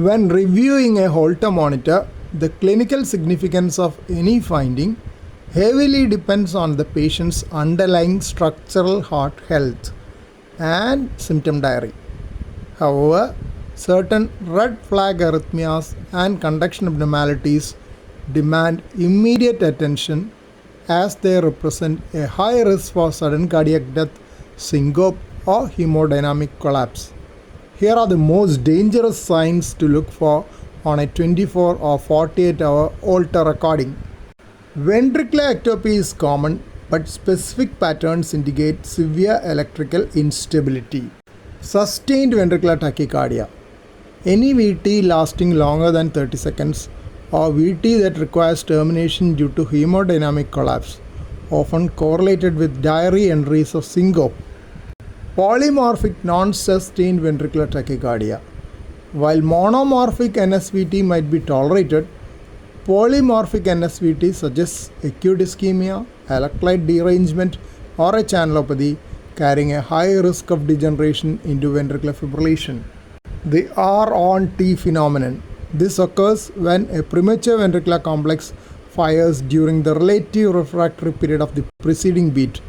When reviewing a Holter monitor, the clinical significance of any finding heavily depends on the patient's underlying structural heart health and symptom diary. However, certain red flag arrhythmias and conduction abnormalities demand immediate attention as they represent a high risk for sudden cardiac death, syncope, or hemodynamic collapse. Here are the most dangerous signs to look for on a 24 or 48-hour Holter recording. Ventricular ectopy is common, but specific patterns indicate severe electrical instability. Sustained ventricular tachycardia. Any VT lasting longer than 30 seconds or VT that requires termination due to hemodynamic collapse, often correlated with diary entries of syncope. Polymorphic non-sustained ventricular tachycardia. While monomorphic NSVT might be tolerated, polymorphic NSVT suggests acute ischemia, electrolyte derangement, or a channelopathy carrying a high risk of degeneration into ventricular fibrillation. The R on T phenomenon. This occurs when a premature ventricular complex fires during the relative refractory period of the preceding beat,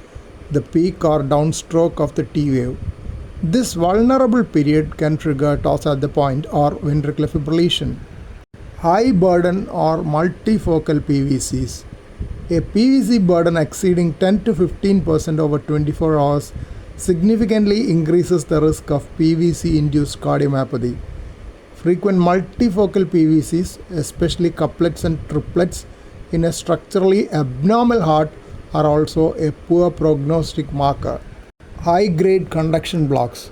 the peak or downstroke of the T wave. This vulnerable period can trigger toss at the point or ventricular fibrillation. High burden or multifocal PVCs. A PVC burden exceeding 10 to 15% over 24 hours significantly increases the risk of PVC-induced cardiomyopathy. Frequent multifocal PVCs, especially couplets and triplets in a structurally abnormal heart, are also a poor prognostic marker. High-grade conduction blocks.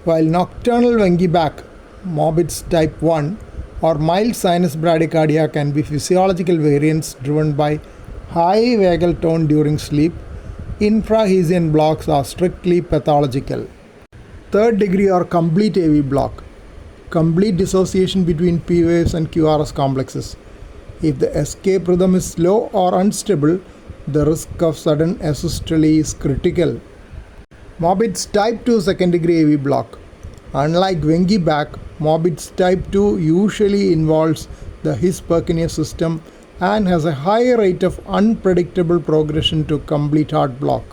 While nocturnal Wengi-Back, morbid type 1, or mild sinus bradycardia can be physiological variants driven by high vagal tone during sleep, infrahesian blocks are strictly pathological. Third degree or complete AV block. Complete dissociation between P waves and QRS complexes. If the escape rhythm is slow or unstable, the risk of sudden asystole is critical. Morbid's type 2 second degree AV block. Unlike Wengi-Back, morbid's type 2 usually involves the His-Purkinje system and has a high rate of unpredictable progression to complete heart block.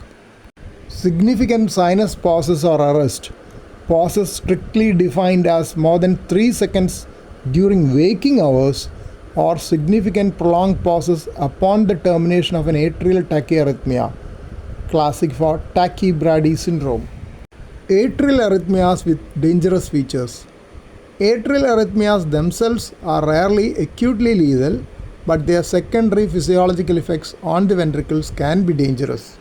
Significant sinus pauses or arrest. Pauses strictly defined as more than 3 seconds during waking hours or significant prolonged pauses upon the termination of an atrial tachyarrhythmia, classic for tachybrady syndrome. Atrial arrhythmias with dangerous features. Atrial arrhythmias themselves are rarely acutely lethal, but their secondary physiological effects on the ventricles can be dangerous.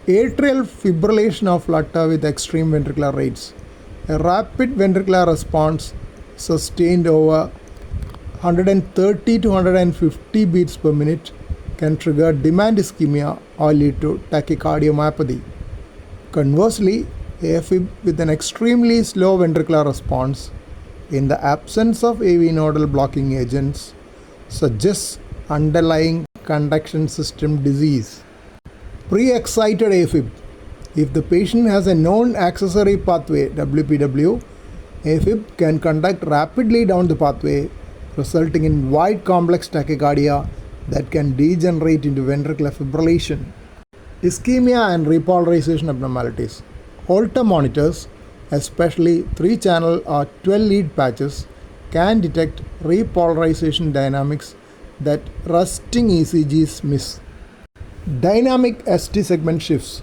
Atrial fibrillation of flutter with extreme ventricular rates. A rapid ventricular response sustained over 130 to 150 beats per minute can trigger demand ischemia or lead to tachycardiomyopathy. Conversely, AFib with an extremely slow ventricular response in the absence of AV nodal blocking agents suggests underlying conduction system disease. Pre-excited AFib. If the patient has a known accessory pathway WPW, AFib can conduct rapidly down the pathway, resulting in wide complex tachycardia that can degenerate into ventricular fibrillation. Ischemia and repolarization abnormalities. Holter monitors, especially 3-channel or 12-lead patches, can detect repolarization dynamics that resting ECGs miss. Dynamic ST segment shifts.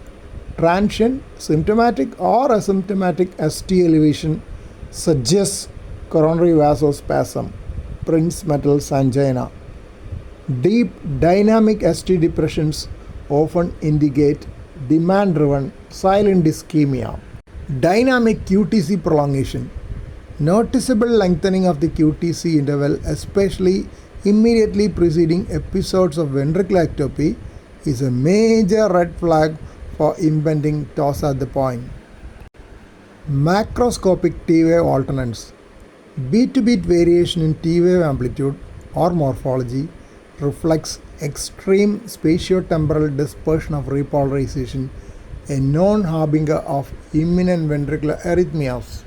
Transient, symptomatic or asymptomatic ST elevation suggests coronary vasospasm, Prince-Metal's angina. Deep dynamic ST depressions often indicate demand-driven silent ischemia. Dynamic QTC prolongation. Noticeable lengthening of the QTC interval, especially immediately preceding episodes of ventricular ectopy, is a major red flag for impending toss at the point. Macroscopic T-wave alternance. Beat-to-beat variation in T-wave amplitude or morphology reflects extreme spatiotemporal dispersion of repolarization, a known harbinger of imminent ventricular arrhythmias.